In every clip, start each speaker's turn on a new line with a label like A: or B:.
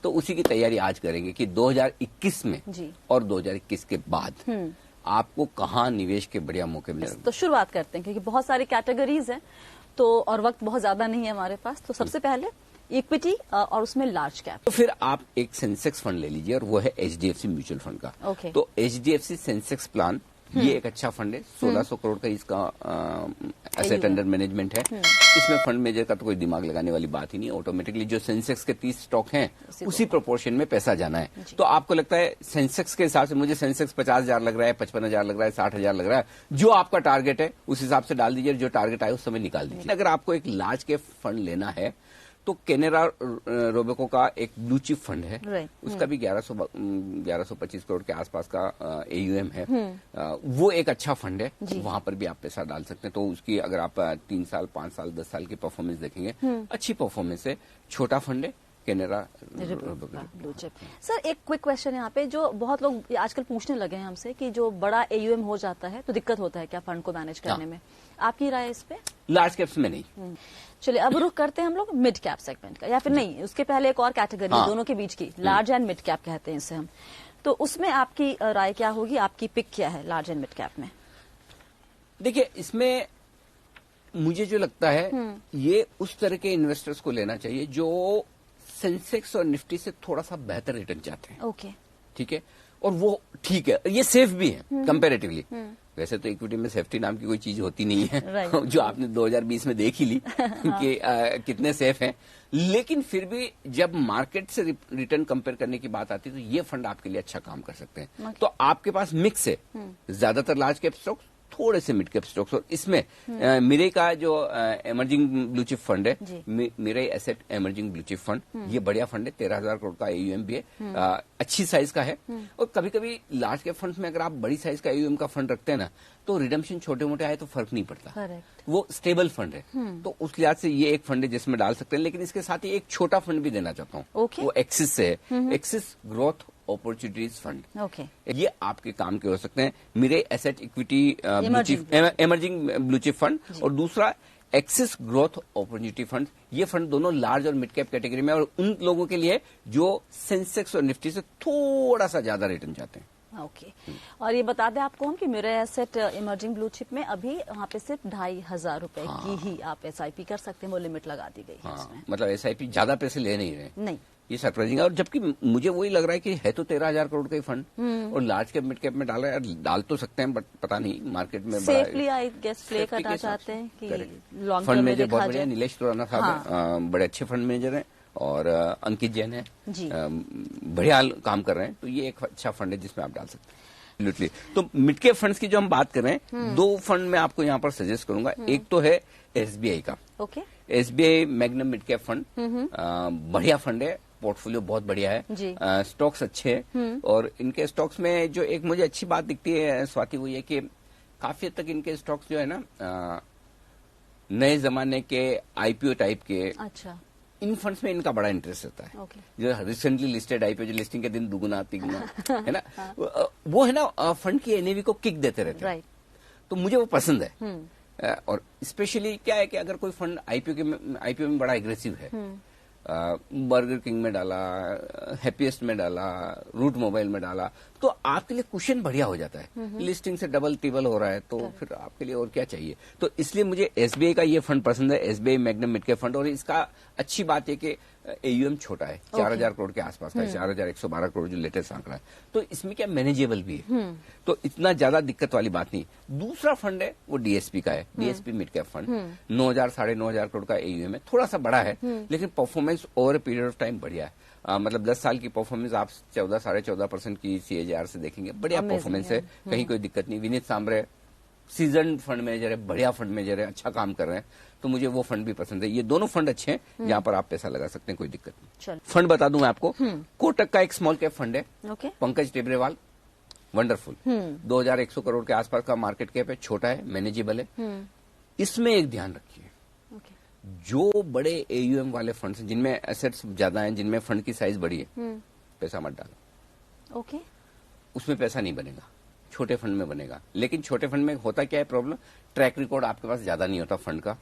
A: तो उसी की तैयारी आज करेंगे कि 2021 में और 2021 के बाद आपको कहाँ निवेश के बढ़िया मौके मिले।
B: तो शुरुआत करते हैं क्योंकि बहुत सारी कैटेगरीज हैं तो और वक्त बहुत ज्यादा नहीं है हमारे पास। तो सबसे पहले इक्विटी और उसमें लार्ज कैप।
A: तो फिर आप एक सेंसेक्स फंड ले लीजिए और वो है एचडीएफसी म्यूचुअल फंड का। तो एचडीएफसी सेंसेक्स प्लान ये एक अच्छा फंड है। 1600 करोड़ का इसका एसेट अंडर मैनेजमेंट है। इसमें फंड मैनेजर का तो कोई दिमाग लगाने वाली बात ही नहीं। ऑटोमेटिकली जो सेंसेक्स के 30 स्टॉक हैं उसी प्रोपोर्शन में पैसा जाना है। तो आपको लगता है सेंसेक्स के हिसाब से मुझे सेंसेक्स 50,000 लग रहा है, 55,000 लग रहा है, 60,000 लग रहा है, जो आपका टारगेट है उस हिसाब से डाल दीजिए। जो टारगेट आए उस समय निकाल दीजिए। अगर आपको एक लार्ज कैप फंड लेना है तो कैनेरा रोबेको का एक ब्लू चिप फंड है। उसका भी 1125 करोड़ के आसपास का एयूएम है। वो एक अच्छा फंड है। वहां पर भी आप पैसा डाल सकते हैं। तो उसकी अगर आप 3 साल 5 साल 10 साल की परफॉर्मेंस देखेंगे, अच्छी परफॉर्मेंस है। छोटा फंड है कैनेरा
B: ब्लू चिप। सर एक क्विक क्वेश्चन यहाँ पे, जो बहुत लोग आजकल पूछने लगे हैं हमसे कि जो बड़ा एयूएम हो जाता है तो दिक्कत होता है क्या फंड को मैनेज करने में, आपकी राय इस पे?
A: लार्ज कैप्स में नहीं।
B: चलिए अब रुख करते हैं हम लोग मिड कैप सेगमेंट का, या फिर नहीं उसके पहले एक और कैटेगरी दोनों के बीच की, लार्ज एंड मिड कैप कहते हैं इसे हम। तो उसमें आपकी राय क्या होगी, आपकी पिक क्या है लार्ज एंड मिड कैप में?
A: देखिए इसमें मुझे जो लगता है ये उस तरह के इन्वेस्टर्स को लेना चाहिए जो सेंसेक्स और निफ्टी से थोड़ा सा बेहतर रिटर्न चाहते हैं।
B: ओके
A: ठीक है, और वो ठीक है, ये सेफ भी है कंपैरेटिवली। वैसे तो इक्विटी में सेफ्टी नाम की कोई चीज होती नहीं है जो आपने 2020 में देख ही ली कि कितने सेफ हैं। लेकिन फिर भी जब मार्केट से रिटर्न कंपेयर करने की बात आती है तो ये फंड आपके लिए अच्छा काम कर सकते हैं। तो आपके पास मिक्स है, ज्यादातर लार्ज कैप स्टॉक्स, थोड़े से मिड कैप स्टॉक्स, और इसमें मिरे का जो एमर्जिंग ब्लू चिप फंड है, Mirae Asset emerging blue chip fund, ये बढ़िया फंड है। 13,000 करोड़ का एयूएम भी है, अच्छी साइज का है। और कभी कभी लार्ज कैप फंड में अगर आप बड़ी साइज का एयूएम का फंड रखते हैं ना, तो रिडम्पशन छोटे मोटे आए तो फर्क नहीं पड़ता। वो स्टेबल फंड है। तो उस लिहाज से ये एक फंड है जिसमें डाल सकते हैं। लेकिन इसके साथ ही एक छोटा फंड भी देना चाहता हूँ। वो एक्सिस से है, एक्सिस ग्रोथ अपॉर्चुनिटीज फंड। ये आपके काम के हो सकते हैं। मेरे asset equity emerging blue chip fund, और दूसरा एक्सिस ग्रोथ अपॉर्चुनिटी फंड। ये फंड दोनों लार्ज और मिड कैप कैटेगरी में, और उन लोगों के लिए जो सेंसेक्स और निफ्टी से थोड़ा सा ज्यादा रिटर्न चाहते हैं।
B: और ये बता दें आपको हम कि मेरे एसेट इमर्जिंग ब्लू चिप में अभी वहाँ पे सिर्फ 2,500 रुपए की ही आप एसआईपी कर सकते हैं। वो लिमिट लगा दी गई है इसमें।
A: मतलब एसआईपी ज्यादा पैसे ले नहीं रहे।
B: नहीं,
A: ये सरप्राइजिंग है। और जबकि मुझे वही लग रहा है कि है तो 13,000 करोड़ का ही फंड, और लार्ज कैप मिड कैप में डाल रहे हैं। डाल तो सकते हैं, बट पता नहीं मार्केट में
B: सेफली आई गेस प्ले करना चाहते हैं कि लॉन्ग
A: फंड मैनेजर बहुत बढ़िया। नीलेश खुराना साहब बड़े अच्छे फंड मैनेजर हैं, और अंकित जैन है, बढ़िया काम कर रहे हैं। तो ये एक अच्छा फंड है जिसमें आप डाल सकते हैं। तो मिड कैप फंड्स की जो हम बात कर रहे हैं, 2 फंड मैं आपको यहाँ पर सजेस्ट करूंगा। एक तो है एसबीआई का। SBI magnum mid cap fund, बढ़िया फंड है, पोर्टफोलियो बहुत बढ़िया है, स्टॉक्स अच्छे हैं। और इनके स्टॉक्स में जो एक मुझे अच्छी बात दिखती है स्वाति, वो ये कि काफी हद तक इनके स्टॉक्स जो है ना नए जमाने के आईपीओ टाइप के,
B: अच्छा,
A: इन फंड्स में इनका बड़ा इंटरेस्ट रहता है। जो रिसेंटली लिस्टेड आईपीओ जो लिस्टिंग के दिन दुगुना तिगुना है ना, वो है ना फंड की एनएवी को किक देते रहते हैं। तो मुझे वो पसंद है। और स्पेशली क्या है कि अगर कोई फंड आईपीओ में बड़ा एग्रेसिव है, बर्गर किंग में डाला, हैप्पीएस्ट में डाला, रूट मोबाइल में डाला, तो आपके लिए कुशन बढ़िया हो जाता है। लिस्टिंग से डबल ट्रिबल हो रहा है, तो फिर आपके लिए और क्या चाहिए। तो इसलिए मुझे एसबीआई का ये फंड पसंद है, SBI magnum mid cap fund. और इसका अच्छी बात है कि एयूएम छोटा है, 4,000 करोड़ के आसपास का है, 4,112 करोड़ जो लेटेस्ट आंकड़ा है। तो इसमें क्या मैनेजेबल भी है, तो इतना ज्यादा दिक्कत वाली बात नहीं। दूसरा फंड है वो डीएसपी का है, DSP mid cap fund, 9,000 9,500 crore का एयूएम है, थोड़ा सा बड़ा है, लेकिन performance over period of time बढ़िया है। मतलब 10 साल की परफॉर्मेंस आप 14-14.5% की सीएजीआर से देखेंगे, बढ़िया परफॉर्मेंस है, कहीं कोई दिक्कत नहीं। Vineet Sambare season fund manager है, बढ़िया फंड मैनेजर है, अच्छा काम कर रहे हैं, तो मुझे वो फंड भी पसंद है। ये दोनों फंड अच्छे हैं, यहाँ पर आप पैसा लगा सकते हैं, कोई दिक्कत नहीं। फंड बता दूं मैं आपको, कोटक का एक स्मॉल कैप फंड है, पंकज टेबरेवाल, वंडरफुल, 2,100 करोड़ के आसपास का मार्केट कैप है, छोटा है, मैनेजेबल है। इसमें एक ध्यान रखिए, जो बड़े एयूएम वाले फंड हैं, जिनमें एसेट्स ज्यादा हैं, जिनमें फंड की साइज बड़ी है, पैसा मत डालो। उसमें पैसा नहीं बनेगा। छोटे फंड में बनेगा। लेकिन छोटे फंड में होता क्या है प्रॉब्लम, ट्रैक रिकॉर्ड आपके पास ज्यादा नहीं होता फंड का,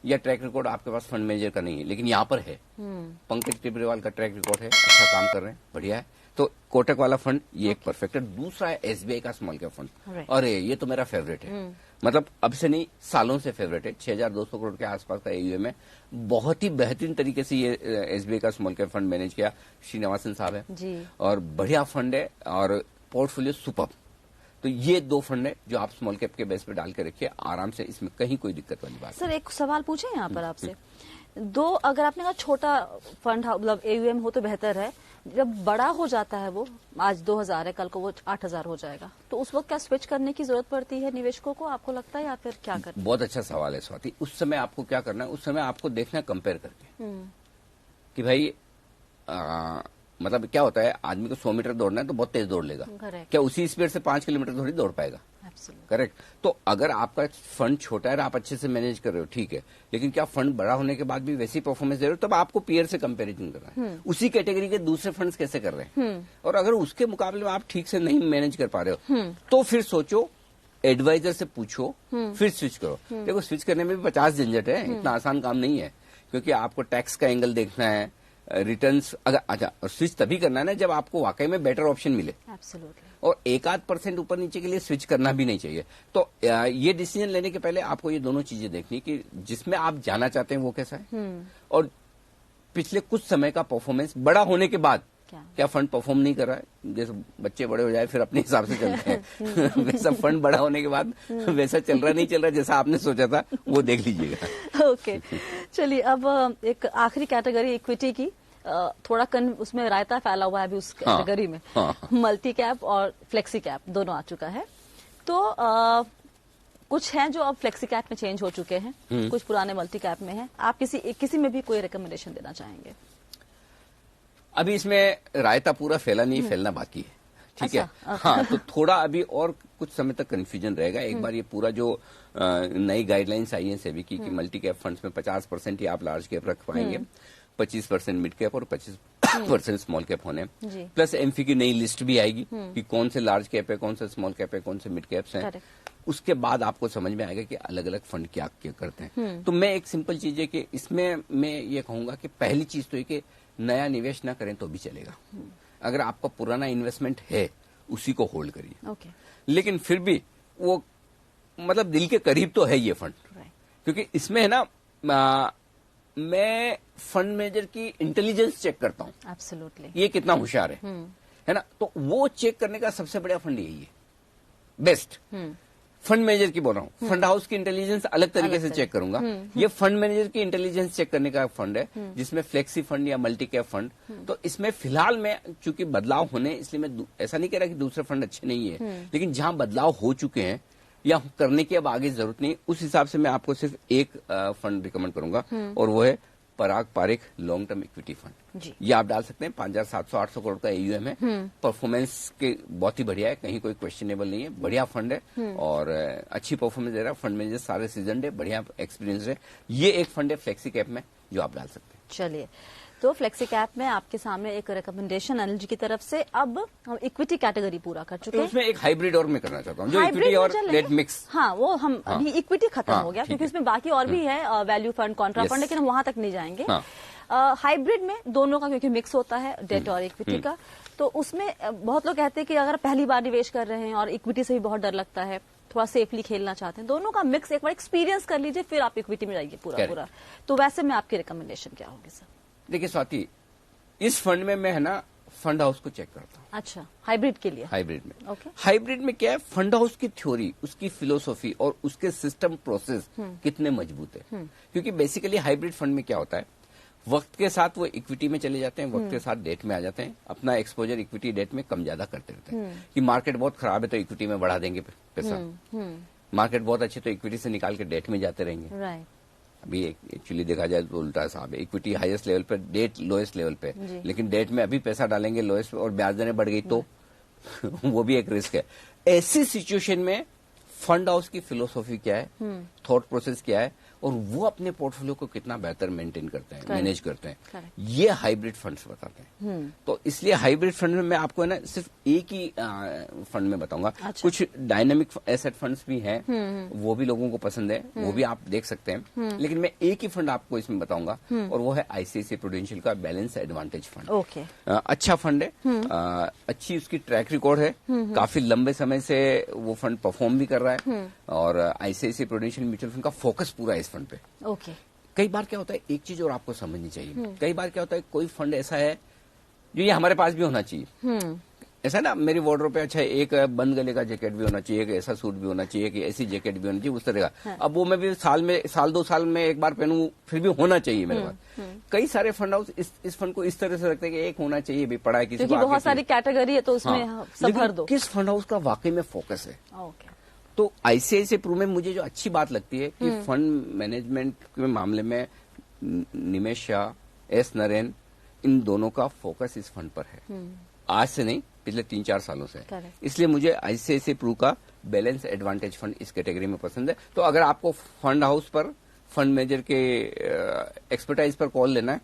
A: या ट्रैक रिकॉर्ड आपके पास फंड मैनेजर का नहीं है। लेकिन यहाँ पर है, पंकज टिब्रेवाल का ट्रैक रिकॉर्ड है, अच्छा काम कर रहे हैं, बढ़िया है। तो कोटक वाला फंड ये एक परफेक्ट है। दूसरा है एसबीआई का स्मॉल कैप फंड। अरे ये तो मेरा फेवरेट है, मतलब अब से नहीं सालों से फेवरेट है। 6200 करोड़ के आसपास का एयूएम है। बहुत ही बेहतरीन तरीके से ये एसबीआई का स्मॉल कैप फंड मैनेज किया श्रीनिवासन साहब है जी। और बढ़िया फंड है और पोर्टफोलियो सुपर। तो ये दो फंड है जो आप स्मॉल कैप के बेस पे डाल के रखिए आराम से, इसमें कहीं कोई दिक्कत वाली बात।
B: सर एक सवाल पूछे यहाँ पर आपसे, दो अगर आपने कहा छोटा फंड मतलब एयूएम हो तो बेहतर है, जब बड़ा हो जाता है वो आज 2000 है कल को वो 8000 हो जाएगा, तो उस वक्त क्या स्विच करने की जरूरत पड़ती है निवेशकों को, आपको लगता है, या फिर क्या करना?
A: बहुत अच्छा सवाल है स्वाति। उस समय आपको क्या करना है, उस समय आपको देखना है कंपेयर करके कि भाई मतलब क्या होता है, आदमी को 100 मीटर दौड़ना है तो बहुत तेज दौड़ लेगा, क्या उसी स्पीड से 5 किलोमीटर थोड़ी दौड़ पाएगा? करेक्ट। तो अगर आपका फंड छोटा है और आप अच्छे से मैनेज कर रहे हो ठीक है, लेकिन क्या फंड बड़ा होने के बाद भी वैसी परफॉर्मेंस दे रहे हो, तब आपको पीयर से कंपैरिजन करना है उसी कैटेगरी के दूसरे फंड्स कैसे कर रहे हैं। और अगर उसके मुकाबले में आप ठीक से नहीं मैनेज कर पा रहे हो तो फिर सोचो, एडवाइजर से पूछो, फिर स्विच करो। देखो स्विच करने में भी 50 झंझट है, इतना आसान काम नहीं है, क्योंकि आपको टैक्स का एंगल देखना है, रिटर्न्स, अगर अच्छा स्विच तभी करना है ना जब आपको वाकई में बेटर ऑप्शन मिले।
B: Absolutely.
A: और 1-8% ऊपर नीचे के लिए स्विच करना भी नहीं चाहिए। तो ये डिसीजन लेने के पहले आपको ये दोनों चीजें देखनी कि जिसमें आप जाना चाहते हैं वो कैसा है, और पिछले कुछ समय का परफॉर्मेंस बड़ा होने के बाद क्या फंड परफॉर्म नहीं कर रहा है। जैसे बच्चे बड़े हो जाए फिर अपने हिसाब से चलते हैं वैसा फंड बड़ा होने के बाद वैसा चल रहा नहीं चल रहा जैसा आपने सोचा था, वो देख लीजिएगा।
B: ओके चलिए, अब एक आखिरी कैटेगरी इक्विटी की, थोड़ा उसमें रायता फैला हुआ है अभी उस कैटेगरी में। मल्टी कैप और फ्लेक्सी कैप दोनों आ चुका है, तो कुछ हैं जो अब फ्लेक्सी कैप में चेंज हो चुके हैं, कुछ पुराने मल्टी कैप में हैं। आप किसी में भी कोई रिकमेंडेशन देना चाहेंगे?
A: अभी इसमें रायता पूरा फैला नहीं, फैलना बाकी है, ठीक है। हाँ, तो थोड़ा अभी और कुछ समय तक कंफ्यूजन रहेगा। एक बार ये पूरा जो नई गाइडलाइंस आई है सेबी की कि मल्टी कैप फंड्स में 50% ही आप लार्ज कैप रख पाएंगे, 25% मिड कैप और 25% स्मॉल कैप होने, प्लस एमफी की नई लिस्ट भी आएगी कि कौन से लार्ज कैप है, कौन से स्मॉल कैप है, कौन से मिड कैप्स हैं। उसके बाद आपको समझ में आएगा कि अलग अलग फंड क्या क्या करते हैं। तो मैं एक सिंपल चीज है कि इसमें मैं ये कहूंगा कि पहली चीज तो ये कि नया निवेश ना करें तो भी चलेगा। अगर आपका पुराना इन्वेस्टमेंट है उसी को होल्ड करिए, लेकिन फिर भी वो मतलब दिल के करीब तो है ये फंड, क्योंकि इसमें है ना मैं फंड मैनेजर की इंटेलिजेंस चेक करता हूँ।
B: एब्सोल्युटली,
A: ये कितना होशियार है ना। तो वो चेक करने का सबसे बड़ा फंड यही है, बेस्ट। फंड मैनेजर की बोल रहा हूँ, फंड हाउस की इंटेलिजेंस अलग तरीके से चेक करूंगा। ये फंड मैनेजर की इंटेलिजेंस चेक करने का फंड है, जिसमें फ्लेक्सी फंड या मल्टी कैप फंड। तो इसमें फिलहाल में चूंकि बदलाव होने, इसलिए मैं ऐसा नहीं कह रहा कि दूसरे फंड अच्छे नहीं है, लेकिन जहां बदलाव हो चुके हैं या करने की अब आगे जरूरत नहीं, उस हिसाब से मैं आपको सिर्फ एक फंड रिकमेंड करूंगा, और वो है Parag Parikh long term equity fund. ये आप डाल सकते हैं, 5700-800 करोड़ का एयूएम है, परफॉर्मेंस के बहुत ही बढ़िया है, कहीं कोई क्वेश्चनेबल नहीं है, बढ़िया फंड है और अच्छी परफॉर्मेंस दे रहा है। फंड मैनेजर सारे सीजन है, बढ़िया एक्सपीरियंस है। ये एक फंड है फ्लेक्सी कैप में जो आप डाल सकते हैं।
B: चलिए, तो फ्लेक्सी कैप में आपके सामने एक रिकमेंडेशन अनिल जी की तरफ से। अब हम इक्विटी कैटेगरी पूरा कर चुके हैं,
A: उसमें एक हाइब्रिड और मैं करना चाहता हूँ, जो इक्विटी और डेट मिक्स।
B: हाँ, वो हम अभी इक्विटी खत्म हो गया, क्योंकि उसमें बाकी और भी है, वैल्यू फंड, कॉन्ट्रा फंड, लेकिन हम वहां तक नहीं जाएंगे। हाइब्रिड में दोनों का क्योंकि मिक्स होता है, डेट और इक्विटी का, तो उसमें बहुत लोग कहते हैं कि अगर पहली बार निवेश कर रहे हैं और इक्विटी से भी बहुत डर लगता है, थोड़ा सेफली खेलना चाहते हैं, दोनों का मिक्स एक बार एक्सपीरियंस कर लीजिए, फिर आप इक्विटी में जाइए पूरा। तो वैसे में आपकी रिकमेंडेशन क्या होगी सर?
A: देखिए स्वाति, इस फंड में मैं है ना फंड हाउस को चेक करता हूँ।
B: अच्छा, हाइब्रिड के लिए?
A: हाइब्रिड में हाइब्रिड में क्या है, फंड हाउस की थ्योरी, उसकी फिलोसॉफी और उसके सिस्टम प्रोसेस कितने मजबूत है। क्योंकि बेसिकली हाइब्रिड फंड में क्या होता है, वक्त के साथ वो इक्विटी में चले जाते हैं, वक्त के साथ डेट में आ जाते हैं, अपना एक्सपोजर इक्विटी डेट में कम ज्यादा करते रहते हैं। कि मार्केट बहुत खराब है तो इक्विटी में बढ़ा देंगे पैसा, मार्केट बहुत अच्छी तो इक्विटी से निकाल के डेट में जाते रहेंगे। अभी एक्चुअली देखा जाए तो उल्टा साहब, इक्विटी हाईएस्ट लेवल पे, डेट लोएस्ट लेवल पे, लेकिन डेट में अभी पैसा डालेंगे लोएस्ट और ब्याज दरें बढ़ गई तो वो भी एक रिस्क है। ऐसी सिचुएशन में फंड हाउस की फिलोसॉफी क्या है थॉट प्रोसेस क्या है और वो अपने पोर्टफोलियो को कितना बेहतर मेंटेन करते हैं, मैनेज करते हैं, ये हाइब्रिड फंड्स बताते हैं। तो इसलिए हाइब्रिड फंड में मैं आपको है ना सिर्फ एक ही फंड में बताऊंगा। अच्छा। कुछ डायनामिक एसेट फंड्स भी हैं, वो भी लोगों को पसंद है, वो भी आप देख सकते हैं, लेकिन मैं एक ही फंड आपको इसमें बताऊंगा और वो है आईसीआईसीआई प्रूडेंशियल का बैलेंस एडवांटेज फंड।
B: ओके।
A: अच्छा फंड है, अच्छी उसकी ट्रैक रिकॉर्ड है, काफी लंबे समय से वो फंड परफॉर्म भी कर रहा है और आईसीआईसीआई प्रूडेंशियल म्यूचुअल फंड का फोकस पूरा है इस फंड पे।
B: ओके।
A: कई बार क्या होता है, एक चीज और आपको समझनी चाहिए, कई बार क्या होता है कोई फंड ऐसा है जो ये हमारे पास भी होना चाहिए। ऐसा ना मेरी वार्डरोब पे अच्छा एक बंद गले का जैकेट भी होना चाहिए, एक ऐसा सूट भी होना चाहिए, कि ऐसी जैकेट भी होना चाहिए, उस तरह का। अब वो मैं भी साल 2 साल में एक बार पहनूं, फिर भी होना चाहिए मेरे पास। कई सारे फंड हाउस इस फंड को इस तरह से रखते हैं कि एक होना चाहिए, भी पड़ा है किसी को,
B: बहुत सारी कैटेगरी है तो उसमें सब भर दो।
A: किस फंड हाउस का वाकई में फोकस है। तो आईसीआईसीआई प्रू में मुझे जो अच्छी बात लगती है कि फंड मैनेजमेंट के मामले में निमेश शाह, एस नरेन, इन दोनों का फोकस इस फंड पर है। आज से नहीं, पिछले 3-4 सालों से। इसलिए मुझे आईसीआईसीआई प्रू का बैलेंस एडवांटेज फंड इस कैटेगरी में पसंद है। तो अगर आपको फंड हाउस पर, फंड मैनेजर के एक्सपर्टाइज पर कॉल लेना है,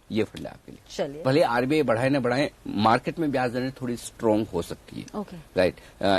A: ये फंड है आपके लिए।
B: चलिए,
A: भले आरबीआई बढ़ाए ना बढ़ाए, मार्केट में ब्याज दरें थोड़ी स्ट्रांग हो सकती है।
B: ओके।
A: राइट।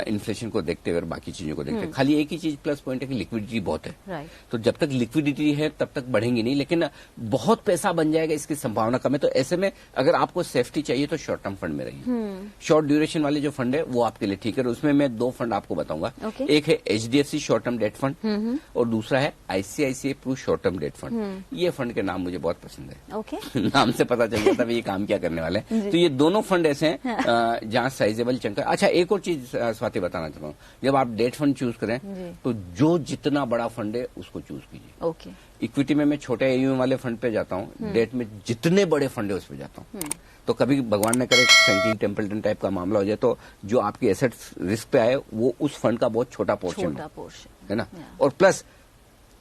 A: इन्फ्लेशन को देखते हुए और बाकी चीजों को देखते हुए, खाली एक ही चीज प्लस पॉइंट है कि लिक्विडिटी बहुत है।
B: राइट।
A: तो जब तक लिक्विडिटी है तब तक बढ़ेंगी नहीं, लेकिन बहुत पैसा बन जाएगा इसकी संभावना कम है। तो ऐसे में अगर आपको सेफ्टी चाहिए तो शॉर्ट टर्म फंड में रहिए। शॉर्ट ड्यूरेशन वाले जो फंड है वो आपके लिए ठीक है। उसमें मैं 2 फंड आपको बताऊंगा। एक है HDFC short term debt fund और दूसरा है ICICI Pru short term debt fund. ये फंड के नाम मुझे बहुत पसंद है।
B: ओके।
A: नाम से पता चल जाता है ये काम क्या करने वाले हैं। तो ये दोनों फंड ऐसे हैं जहां साइजेबल चंक है। अच्छा, एक और चीज स्वाति बताना चाहता हूँ, जब आप डेट फंड चूज करें तो जो जितना बड़ा फंड है उसको चूज कीजिए।
B: ओके।
A: इक्विटी में मैं छोटे एयूएम वाले फंड पे जाता हूँ, डेट में जितने बड़े फंड है उस पे जाता हूँ। तो कभी भगवान न करे फ्रैंकलिन टेम्पल्टन टाइप का मामला हो जाए तो जो आपकी एसेट्स रिस्क पे आए वो उस फंड का बहुत छोटा पोर्शन है ना। और प्लस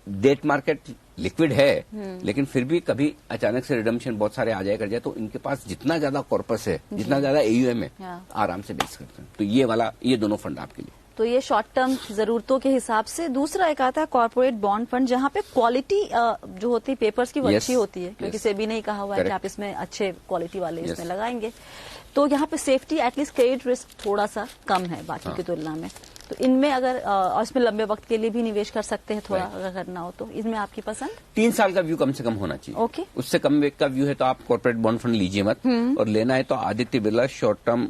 A: डेट मार्केट लिक्विड है, लेकिन फिर भी कभी अचानक से रिडम्पशन बहुत सारे आ जाए कर जाए तो इनके पास जितना ज्यादा कॉर्पस है, जितना ज्यादा एयूएम है, आराम से बेच सकते हैं। तो ये दोनों फंड आपके लिए।
B: तो ये शॉर्ट टर्म जरूरतों के हिसाब से। दूसरा एक आता है कॉर्पोरेट बॉन्ड फंड, जहाँ पे क्वालिटी जो होती है पेपर्स की वो अच्छी होती है, क्योंकि सेबी ने कहा हुआ है कि आप इसमें अच्छे क्वालिटी वाले इसमें लगाएंगे। तो यहाँ पे सेफ्टी एटलीस्ट क्रेडिट रिस्क थोड़ा सा कम है बाकी की तुलना में। तो इनमें अगर और इसमें लंबे वक्त के लिए भी निवेश कर सकते हैं थोड़ा अगर करना हो तो। इसमें आपकी पसंद?
A: 3 साल का व्यू कम से कम होना चाहिए।
B: ओके।
A: उससे कम का व्यू है तो आप कॉर्पोरेट बॉन्ड फंड लीजिए मत। और लेना है तो आदित्य बिरला शॉर्ट टर्म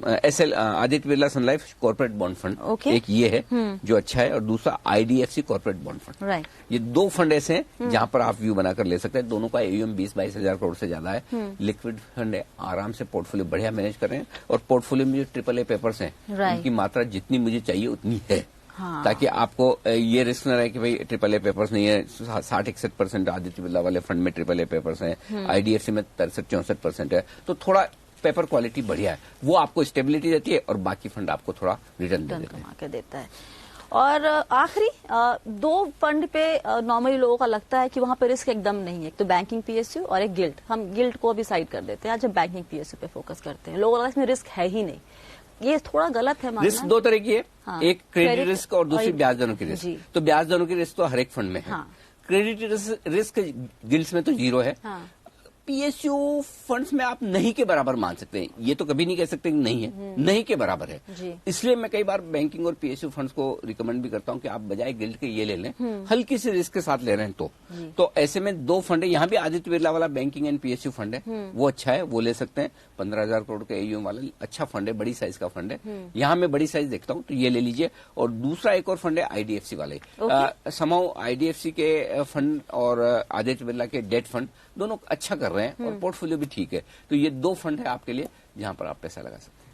A: आदित्य बिरला सन लाइफ कॉर्पोरेट बॉन्ड फंड, एक ये है जो अच्छा है, और दूसरा IDFC corporate bond fund.
B: Right.
A: ये 2 फंड ऐसे हैं जहां पर आप व्यू बनाकर ले सकते हैं। दोनों का एयूएम 20-22 हजार करोड़ से ज्यादा है। लिक्विड फंड है, आराम से पोर्टफोलियो बढ़िया मैनेज कर रहे हैं। और पोर्टफोलियो में जो AAA पेपर्स हैं उनकी मात्रा जितनी मुझे चाहिए उतनी है। ताकि आपको ये रिस्क न रहे कि भाई AAA पेपर्स नहीं है। 60-61% आदित्य बिरला वाले फंड में AAA पेपर्स हैं, आईडीएफसी में 63-64% है। तो थोड़ा पेपर क्वालिटी बढ़िया है, वो आपको स्टेबिलिटी देती है और बाकी फंड आपको थोड़ा रिटर्न
B: देता है। और आखिरी 2 फंड पे नॉर्मली लोगों का लगता है कि वहां पे रिस्क एकदम नहीं है। एक तो बैंकिंग पीएसयू और एक गिल्ड। हम गिल्ड को भी साइड कर देते हैं, आज हम बैंकिंग पीएसयू पे फोकस करते हैं। लोगों को इसमें रिस्क है ही नहीं। ये थोड़ा गलत है मानना।
A: रिस्क 2 तरह की है। एक क्रेडिट रिस्क और दूसरी ब्याज दरों की रिस्क। तो ब्याज दरों की रिस्क तो हर एक फंड में है। क्रेडिट रिस्क गिल्ड्स में तो 0 है। पीएसयू फंड्स में आप नहीं के बराबर मान सकते हैं, ये तो कभी नहीं कह सकते कि नहीं है, नहीं के बराबर है। इसलिए मैं कई बार बैंकिंग और पीएसयू फंड्स को रिकमेंड भी करता हूं कि आप बजाय गिल्ड के ये ले लें, हल्की सी रिस्क के साथ ले रहे हैं तो ऐसे में 2 फंड है। यहाँ भी आदित्य बिरला वाला बैंकिंग एंड पीएसयू फंड है, वो अच्छा है, वो ले सकते हैं। 15,000 करोड़ के एयूएम वाला अच्छा फंड है, बड़ी साइज का फंड है। यहाँ मैं बड़ी साइज देखता हूँ तो ये ले लीजिए। और दूसरा एक और फंड है आईडीएफसी वाले। समाओ आईडीएफसी के फंड और आदित्य बिरला के डेट फंड दोनों अच्छा कर रहे हैं और पोर्टफोलियो भी ठीक है। तो ये 2 फंड है आपके लिए जहां पर आप पैसा लगा सकते हैं।